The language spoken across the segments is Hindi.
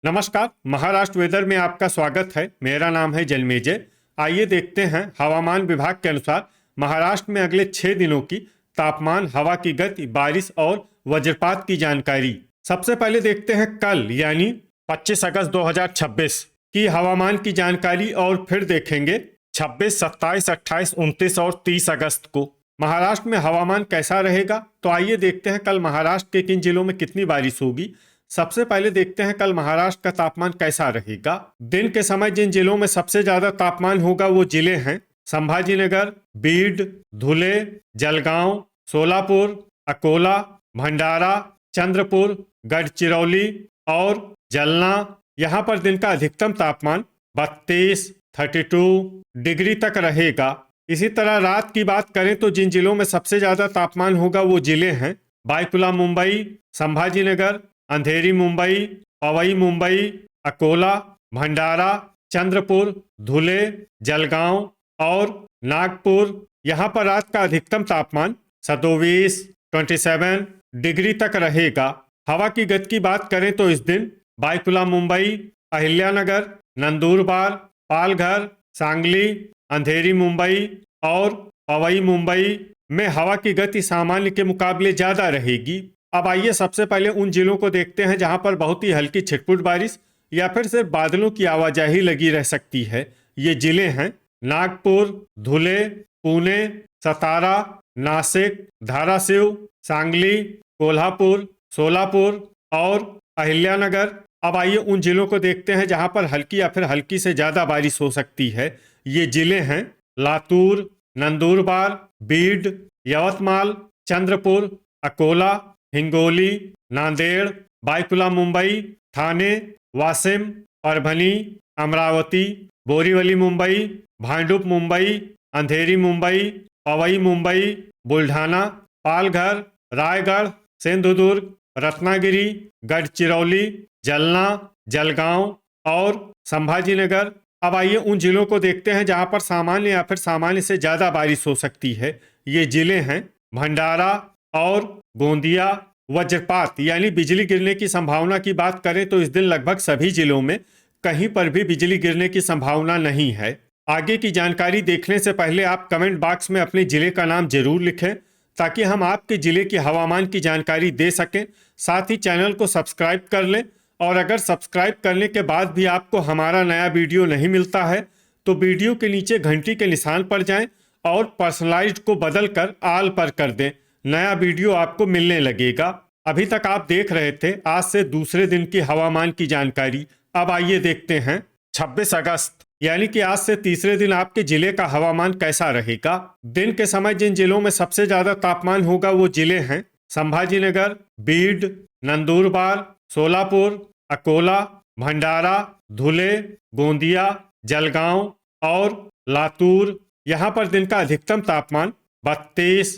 नमस्कार। महाराष्ट्र वेदर में आपका स्वागत है। मेरा नाम है जलमेजय। आइए देखते हैं हवामान विभाग के अनुसार महाराष्ट्र में अगले 6 दिनों की तापमान, हवा की गति, बारिश और वज्रपात की जानकारी। सबसे पहले देखते हैं कल यानी 25 अगस्त 2026 की हवामान की जानकारी और फिर देखेंगे 26, 27, 28, 29 और 30 अगस्त को महाराष्ट्र में हवामान कैसा रहेगा। तो आइए देखते हैं कल महाराष्ट्र के किन जिलों में कितनी बारिश होगी। सबसे पहले देखते हैं कल महाराष्ट्र का तापमान कैसा रहेगा। दिन के समय जिन जिलों में सबसे ज्यादा तापमान होगा वो जिले हैं संभाजीनगर, बीड, धुले, जलगांव, सोलापुर, अकोला, भंडारा, चंद्रपुर, गढ़चिरौली और जलना। यहाँ पर दिन का अधिकतम तापमान 32 डिग्री तक रहेगा। इसी तरह रात की बात करें तो जिन जिलों में सबसे ज्यादा तापमान होगा वो जिले हैं बायकुला मुंबई, संभाजीनगर, अंधेरी मुंबई, पवई मुंबई, अकोला, भंडारा, चंद्रपुर, धुले, जलगांव और नागपुर। यहाँ पर रात का अधिकतम तापमान 27 डिग्री तक रहेगा। हवा की गति की बात करें तो इस दिन बायकुला मुंबई, अहिल्यानगर, नंदुरबार, पालघर, सांगली, अंधेरी मुंबई और पवई मुंबई में हवा की गति सामान्य के मुकाबले ज्यादा रहेगी। अब आइए सबसे पहले उन जिलों को देखते हैं जहां पर बहुत ही हल्की छिटपुट बारिश या फिर सिर्फ बादलों की आवाजाही लगी रह सकती है। ये जिले हैं नागपुर, धुले, पुणे, सतारा, नासिक, धाराशिव, सांगली, कोल्हापुर, सोलापुर और अहिल्यानगर। अब आइए उन जिलों को देखते हैं जहां पर हल्की या फिर हल्की से ज्यादा बारिश हो सकती है। ये जिले हैं लातूर, नंदुरबार, बीड, यवतमाल, चंद्रपुर, अकोला, हिंगोली, नांदेड़, बायकुला मुंबई, ठाणे, वाशिम, परभणी, अमरावती, बोरीवली मुंबई, भांडुप मुंबई, अंधेरी मुंबई, पवई मुंबई, बुल्ढाना, पालघर, रायगढ़, सिंधुदुर्ग, रत्नागिरी, गढ़चिरौली, जलना, जलगांव और संभाजीनगर। अब आइए उन जिलों को देखते हैं जहां पर सामान्य या फिर सामान्य से ज्यादा बारिश हो सकती है। ये जिले हैं भंडारा और गोंदिया। वज्रपात यानी बिजली गिरने की संभावना की बात करें तो इस दिन लगभग सभी जिलों में कहीं पर भी बिजली गिरने की संभावना नहीं है। आगे की जानकारी देखने से पहले आप कमेंट बॉक्स में अपने जिले का नाम जरूर लिखें ताकि हम आपके जिले की हवामान की जानकारी दे सकें। साथ ही चैनल को सब्सक्राइब कर लें और अगर सब्सक्राइब करने के बाद भी आपको हमारा नया वीडियो नहीं मिलता है तो वीडियो के नीचे घंटी के निशान पर जाएं और पर्सनलाइज्ड को बदल कर आल पर कर दें। नया वीडियो आपको मिलने लगेगा। अभी तक आप देख रहे थे आज से दूसरे दिन की हवामान की जानकारी। अब आइए देखते हैं 26 अगस्त यानी कि आज से तीसरे दिन आपके जिले का हवामान कैसा रहेगा। दिन के समय जिन जिलों में सबसे ज्यादा तापमान होगा वो जिले हैं संभाजीनगर, बीड, नंदुरबार, सोलापुर, अकोला, भंडारा, धुले, गोंदिया, जलगांव और लातूर। यहाँ पर दिन का अधिकतम तापमान 32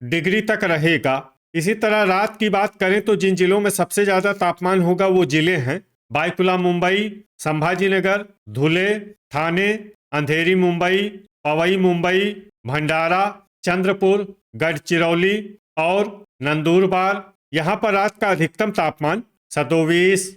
डिग्री तक रहेगा। इसी तरह रात की बात करें तो जिन जिलों में सबसे ज्यादा तापमान होगा वो जिले हैं बायकुला मुंबई, संभाजीनगर, धुले, ठाणे, अंधेरी मुंबई, पवई मुंबई, भंडारा, चंद्रपुर, गढ़चिरौली और नंदुरबार। यहाँ पर रात का अधिकतम तापमान 27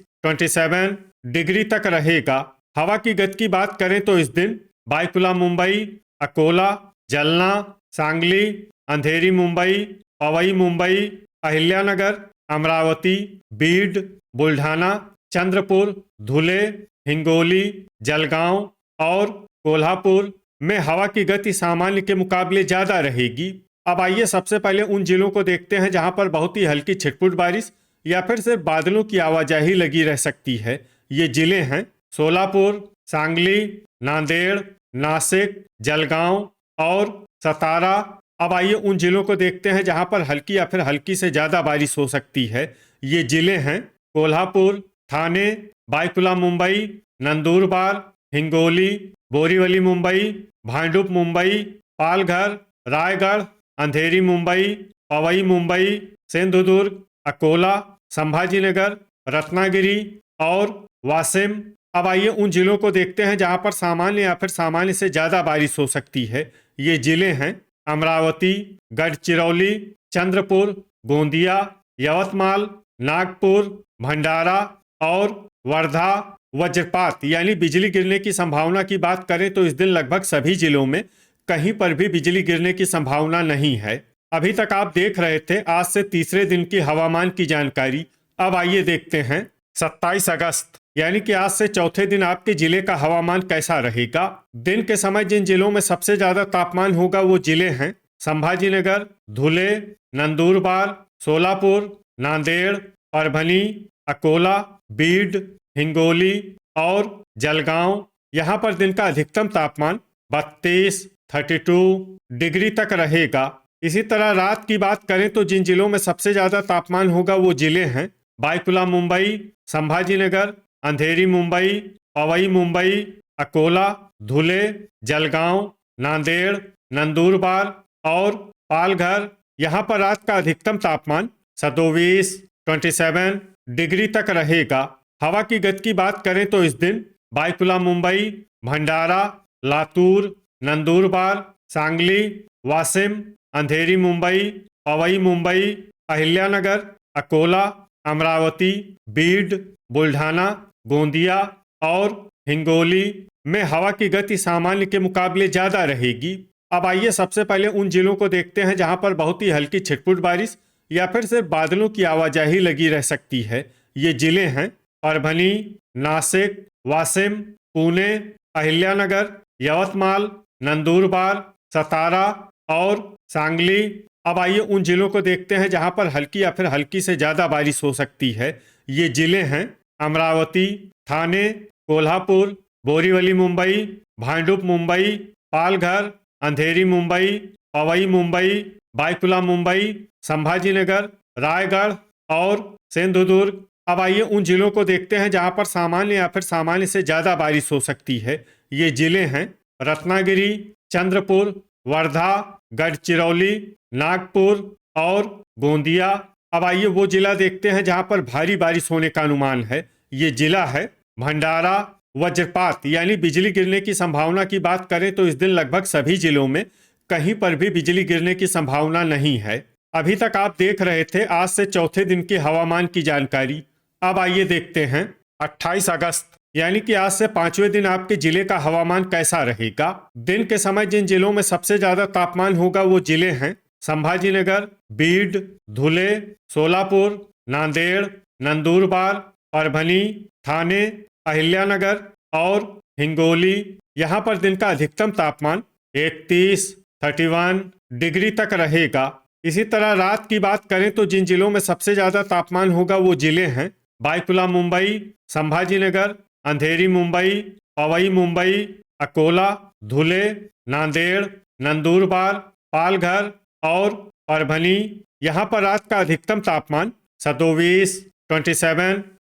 डिग्री तक रहेगा। हवा की गति की बात करें तो इस दिन बायकुला मुंबई, अकोला, जलना, सांगली, अंधेरी मुंबई, पवई मुंबई, अहिल्यानगर, अमरावती, बीड, बुल्ढाना, चंद्रपुर, धुले, हिंगोली, जलगांव और कोल्हापुर में हवा की गति सामान्य के मुकाबले ज्यादा रहेगी। अब आइए सबसे पहले उन जिलों को देखते हैं जहां पर बहुत ही हल्की छिटपुट बारिश या फिर सिर्फ बादलों की आवाजाही लगी रह सकती है। ये जिले हैं सोलापुर, सांगली, नांदेड़, नासिक, जलगांव और सतारा। अब आइए उन जिलों को देखते हैं जहां पर हल्की या फिर हल्की से ज्यादा बारिश हो सकती है। ये जिले हैं कोल्हापुर, ठाणे, बायकुला मुंबई, नंदुरबार, हिंगोली, बोरीवली मुंबई, भांडुप मुंबई, पालघर, रायगढ़, अंधेरी मुंबई, पवई मुंबई, सिंधुदुर्ग, अकोला, संभाजीनगर, रत्नागिरी और वाशिम। अब आइए उन जिलों को देखते हैं जहां पर सामान्य या फिर सामान्य से ज्यादा बारिश हो सकती है। ये जिले हैं अमरावती, गढ़चिरौली, चंद्रपुर, गोंदिया, यवतमाल, नागपुर, भंडारा, और वर्धा वज्रपात यानी बिजली गिरने की संभावना की बात करें तो इस दिन लगभग सभी जिलों में कहीं पर भी बिजली गिरने की संभावना नहीं है। अभी तक आप देख रहे थे आज से तीसरे दिन की हवामान की जानकारी। अब आइए देखते हैं 27 अगस्त यानी कि आज से चौथे दिन आपके जिले का हवामान कैसा रहेगा। दिन के समय जिन जिलों में सबसे ज्यादा तापमान होगा वो जिले हैं संभाजीनगर, धुले, नंदुरबार, सोलापुर, नांदेड़, परभनी, अकोला, बीड, हिंगोली और जलगांव। यहाँ पर दिन का अधिकतम तापमान 32 डिग्री तक रहेगा। इसी तरह रात की बात करें तो जिन जिलों में सबसे ज्यादा तापमान होगा वो जिले हैं बायकुला मुंबई, संभाजीनगर, अंधेरी मुंबई, पवई मुंबई, अकोला, धुले, जलगांव, नांदेड़, नंदुरबार और पालघर। यहाँ पर रात का अधिकतम तापमान 27 डिग्री तक रहेगा। हवा की गति की बात करें तो इस दिन बायकुला मुंबई, भंडारा, लातूर, नंदुरबार, सांगली, वाशिम, अंधेरी मुंबई, पवई मुंबई, अहिल्यानगर, अकोला, अमरावती, बीड, बुल्ढाना, गोंदिया और हिंगोली में हवा की गति सामान्य के मुकाबले ज्यादा रहेगी। अब आइए सबसे पहले उन जिलों को देखते हैं जहां पर बहुत ही हल्की छिटपुट बारिश या फिर सिर्फ बादलों की आवाजाही लगी रह सकती है। ये जिले हैं परभनी, नासिक, वाशिम, पुणे, अहिल्यानगर, यवतमाल, नंदुरबार, सतारा और सांगली। अब आइए उन जिलों को देखते हैं जहां पर हल्की या फिर हल्की से ज्यादा बारिश हो सकती है। ये जिले हैं अमरावती, ठाणे, कोल्हापुर, बोरीवली मुंबई, भांडुप मुंबई, पालघर, अंधेरी मुंबई, पवई मुंबई, बायकुला मुंबई, संभाजीनगर, रायगढ़ और सिंधुदुर्ग। अब आइए उन जिलों को देखते हैं जहां पर सामान्य या फिर सामान्य से ज्यादा बारिश हो सकती है। ये जिले हैं रत्नागिरी, चंद्रपुर, वर्धा, गढ़चिरौली, नागपुर और गोंदिया। अब आइए वो जिला देखते हैं जहां पर भारी बारिश होने का अनुमान है। ये जिला है भंडारा। वज्रपात यानी बिजली गिरने की संभावना की बात करें तो इस दिन लगभग सभी जिलों में कहीं पर भी बिजली गिरने की संभावना नहीं है। अभी तक आप देख रहे थे आज से चौथे दिन के हवामान की जानकारी। अब आइए देखते हैं 28 अगस्त यानी कि आज से पांचवें दिन आपके जिले का हवामान कैसा रहेगा। दिन के समय जिन जिलों में सबसे ज्यादा तापमान होगा वो जिले हैं संभाजीनगर, बीड, धुले, सोलापुर, नांदेड़, नंदुरबार, परभनी, ठाणे, अहिल्यानगर और हिंगोली। यहाँ पर दिन का अधिकतम तापमान 31 डिग्री तक रहेगा। इसी तरह रात की बात करें तो जिन जिलों में सबसे ज्यादा तापमान होगा वो जिले हैं बायकुला मुंबई, संभाजीनगर, अंधेरी मुंबई, पवई मुंबई, अकोला, धुले, नांदेड़, नंदुरबार, पालघर और परभनी। यहाँ पर रात का अधिकतम तापमान 27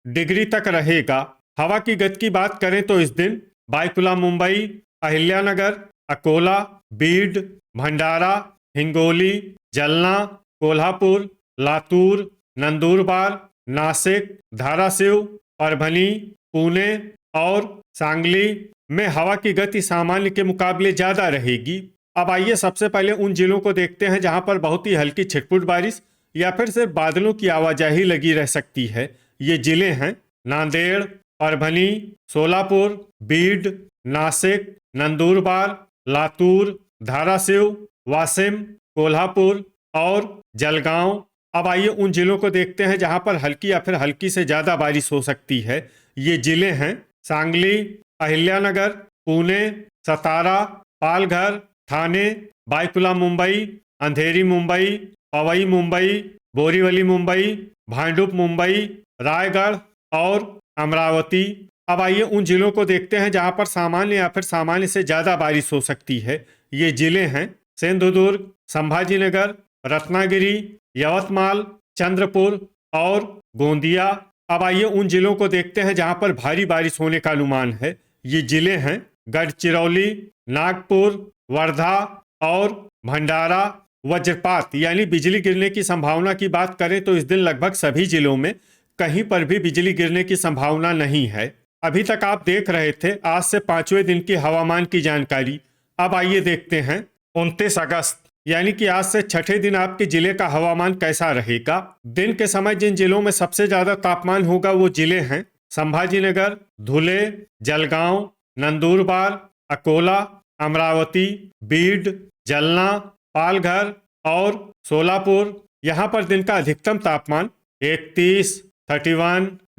डिग्री तक रहेगा। हवा की गति की बात करें तो इस दिन बायकुला मुंबई, अहिल्यानगर, अकोला, बीड, भंडारा, हिंगोली, जलना, कोल्हापुर, लातूर, नंदुरबार, नासिक, धाराशिव, परभनी, पुणे और सांगली में हवा की गति सामान्य के मुकाबले ज्यादा रहेगी। अब आइए सबसे पहले उन जिलों को देखते हैं जहां पर बहुत ही हल्की छिटपुट बारिश या फिर सिर्फ बादलों की आवाजाही लगी रह सकती है। ये जिले हैं नांदेड़, परभनी, सोलापुर, बीड, नासिक, नंदुरबार, लातूर, धाराशिव, वाशिम, कोल्हापुर और जलगांव। अब आइए उन जिलों को देखते हैं जहां पर हल्की या फिर हल्की से ज्यादा बारिश हो सकती है। ये जिले हैं सांगली, अहिल्यानगर, पुणे, सतारा, पालघर, ठाणे, बायकुला मुंबई, अंधेरी मुंबई, पवई मुंबई, बोरीवली मुंबई, भांडुप मुंबई, रायगढ़ और अमरावती। अब आइए उन जिलों को देखते हैं जहां पर सामान्य या फिर सामान्य से ज्यादा बारिश हो सकती है। ये जिले हैं सिंधुदुर्ग, संभाजीनगर, रत्नागिरी, यवतमाल, चंद्रपुर और गोंदिया। अब आइए उन जिलों को देखते हैं जहां पर भारी बारिश होने का अनुमान है। ये जिले हैं गढ़चिरौली, नागपुर, वर्धा और भंडारा। वज्रपात यानी बिजली गिरने की संभावना की बात करें तो इस दिन लगभग सभी जिलों में कहीं पर भी बिजली गिरने की संभावना नहीं है। अभी तक आप देख रहे थे आज से पांचवें दिन की हवामान की जानकारी। अब आइए देखते हैं 29 अगस्त यानी कि आज से छठे दिन आपके जिले का हवामान कैसा रहेगा। दिन के समय जिन जिलों में सबसे ज्यादा तापमान होगा वो जिले हैं संभाजीनगर, धुले, जलगांव, नंदुरबार, अकोला, अमरावती, बीड, जलना, पालघर और सोलापुर। यहाँ पर दिन का अधिकतम तापमान 31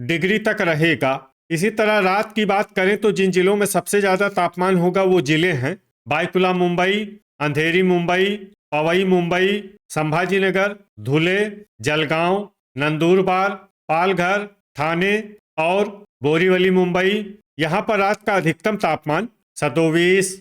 डिग्री तक रहेगा। इसी तरह रात की बात करें तो जिन जिलों में सबसे ज्यादा तापमान होगा वो जिले हैं बायकुला मुंबई, अंधेरी मुंबई, पवई मुंबई, संभाजीनगर, धुले, जलगांव, नंदुरबार, पालघर, ठाणे और बोरीवली मुंबई। यहाँ पर रात का अधिकतम तापमान 27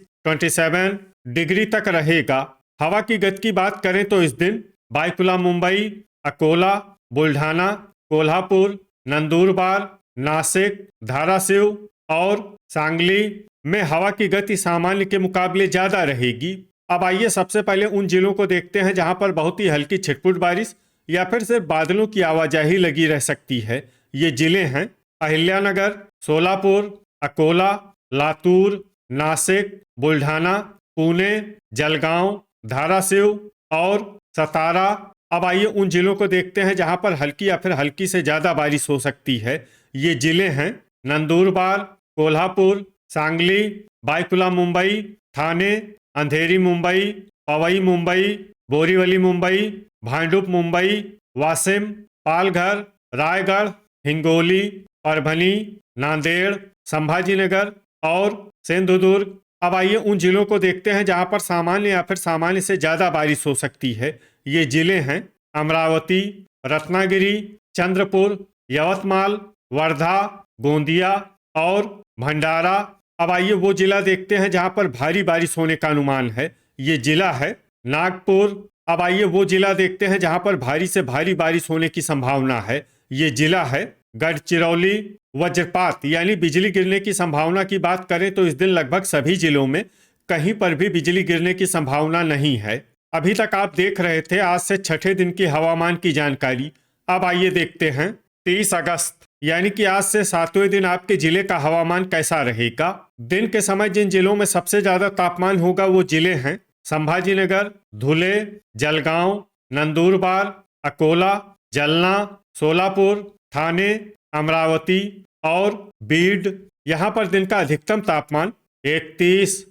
डिग्री तक रहेगा। हवा की गति की बात करें तो इस दिन बायकुला मुंबई, अकोला, बुल्ढाना, कोल्हापुर, नंदुरबार, नासिक, धाराशिव और सांगली में हवा की गति सामान्य के मुकाबले ज्यादा रहेगी। अब आइए सबसे पहले उन जिलों को देखते हैं जहां पर बहुत ही हल्की छिटपुट बारिश या फिर सिर्फ बादलों की आवाजाही लगी रह सकती है। ये जिले हैं अहिल्यानगर, सोलापुर, अकोला, लातूर, नासिक, बुल्ढाना, पुणे, जलगांव, धाराशिव और सतारा। अब आइए उन जिलों को देखते हैं जहां पर हल्की या फिर हल्की से ज्यादा बारिश हो सकती है। ये जिले हैं नंदुरबार, कोल्हापुर, सांगली, बायकुला मुंबई, ठाणे, अंधेरी मुंबई, पवई मुंबई, बोरीवली मुंबई, भांडुप मुंबई, वाशिम, पालघर, रायगढ़, हिंगोली, परभनी, नांदेड़, संभाजीनगर और सिंधुदुर्ग। अब आइए उन जिलों को देखते हैं जहां पर सामान्य या फिर सामान्य से ज्यादा बारिश हो सकती है। ये जिले हैं अमरावती, रत्नागिरी, चंद्रपुर, यवतमाल, वर्धा, गोंदिया और भंडारा। अब आइए वो जिला देखते हैं जहां पर भारी बारिश होने का अनुमान है। ये जिला है नागपुर। अब आइए वो जिला देखते हैं जहां पर भारी से भारी बारिश होने की संभावना है। ये जिला है गढ़चिरौली। वज्रपात यानी बिजली गिरने की संभावना की बात करें तो इस दिन लगभग सभी जिलों में कहीं पर भी बिजली गिरने की संभावना नहीं है। अभी तक आप देख रहे थे आज से छठे दिन की हवामान की जानकारी। अब आइए देखते हैं 30 अगस्त यानी कि आज से 7वें दिन आपके जिले का हवामान कैसा रहेगा। दिन के समय जिन जिलों में सबसे ज्यादा तापमान होगा वो जिले हैं संभाजीनगर, धुले, जलगांव, नंदुरबार, अकोला, जलना, सोलापुर, ठाणे, अमरावती और बीड। यहाँ पर दिन का अधिकतम तापमान 31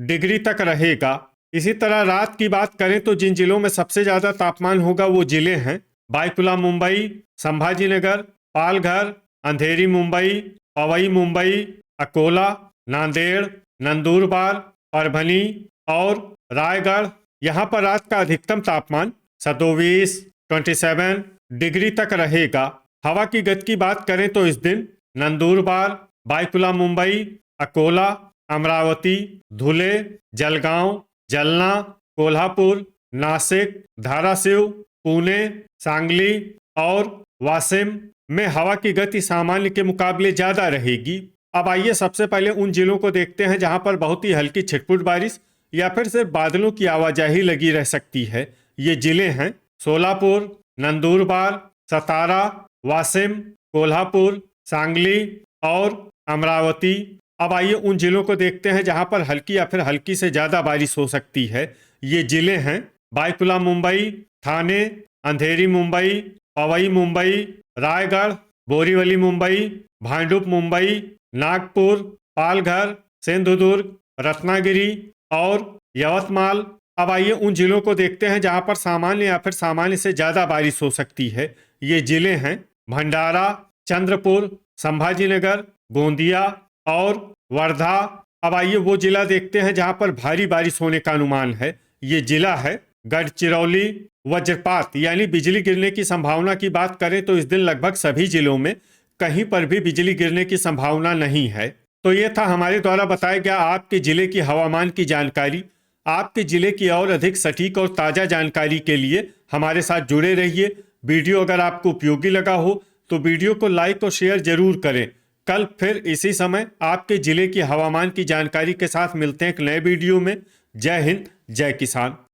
डिग्री तक रहेगा। इसी तरह रात की बात करें तो जिन जिलों में सबसे ज्यादा तापमान होगा वो जिले हैं बायकुला मुंबई, संभाजीनगर, पालघर, अंधेरी मुंबई, पवई मुंबई, अकोला, नांदेड़, नंदुरबार, परभनी और रायगढ़। यहाँ पर रात का अधिकतम तापमान 27 डिग्री तक रहेगा। हवा की गति की बात करें तो इस दिन नंदुरबार, बायकुला मुंबई, अकोला, अमरावती, धुले, जलगांव, जलना, कोल्हापुर, नासिक, धाराशिव, पुणे, सांगली और वाशिम में हवा की गति सामान्य के मुकाबले ज्यादा रहेगी। अब आइए सबसे पहले उन जिलों को देखते हैं जहां पर बहुत ही हल्की छिटपुट बारिश या फिर सिर्फ बादलों की आवाजाही लगी रह सकती है। ये जिले हैं सोलापुर, नंदुरबार, सतारा, वाशिम, कोल्हापुर, सांगली और अमरावती। अब आइए उन जिलों को देखते हैं जहां पर हल्की या फिर हल्की से ज्यादा बारिश हो सकती है। ये जिले हैं बायकुला मुंबई, ठाणे, अंधेरी मुंबई, पवई मुंबई, रायगढ़, बोरीवली मुंबई, भांडुप मुंबई, नागपुर, पालघर, सिंधुदुर्ग, रत्नागिरी और यवतमाल। अब आइए उन जिलों को देखते हैं जहां पर सामान्य या फिर सामान्य से ज्यादा बारिश हो सकती है। ये जिले हैं भंडारा, चंद्रपुर, संभाजीनगर, गोंदिया और वर्धा। अब आइए वो जिला देखते हैं जहां पर भारी बारिश होने का अनुमान है। ये जिला है गढ़चिरौली। वज्रपात यानी बिजली गिरने की संभावना की बात करें तो इस दिन लगभग सभी जिलों में कहीं पर भी बिजली गिरने की संभावना नहीं है। तो ये था हमारे द्वारा बताया गया आपके जिले की हवामान की जानकारी। आपके जिले की और अधिक सटीक और ताज़ा जानकारी के लिए हमारे साथ जुड़े रहिए। वीडियो अगर आपको उपयोगी लगा हो तो वीडियो को लाइक और शेयर जरूर करें। कल फिर इसी समय आपके जिले की हवामान की जानकारी के साथ मिलते हैं एक नए वीडियो में। जय हिंद, जय किसान।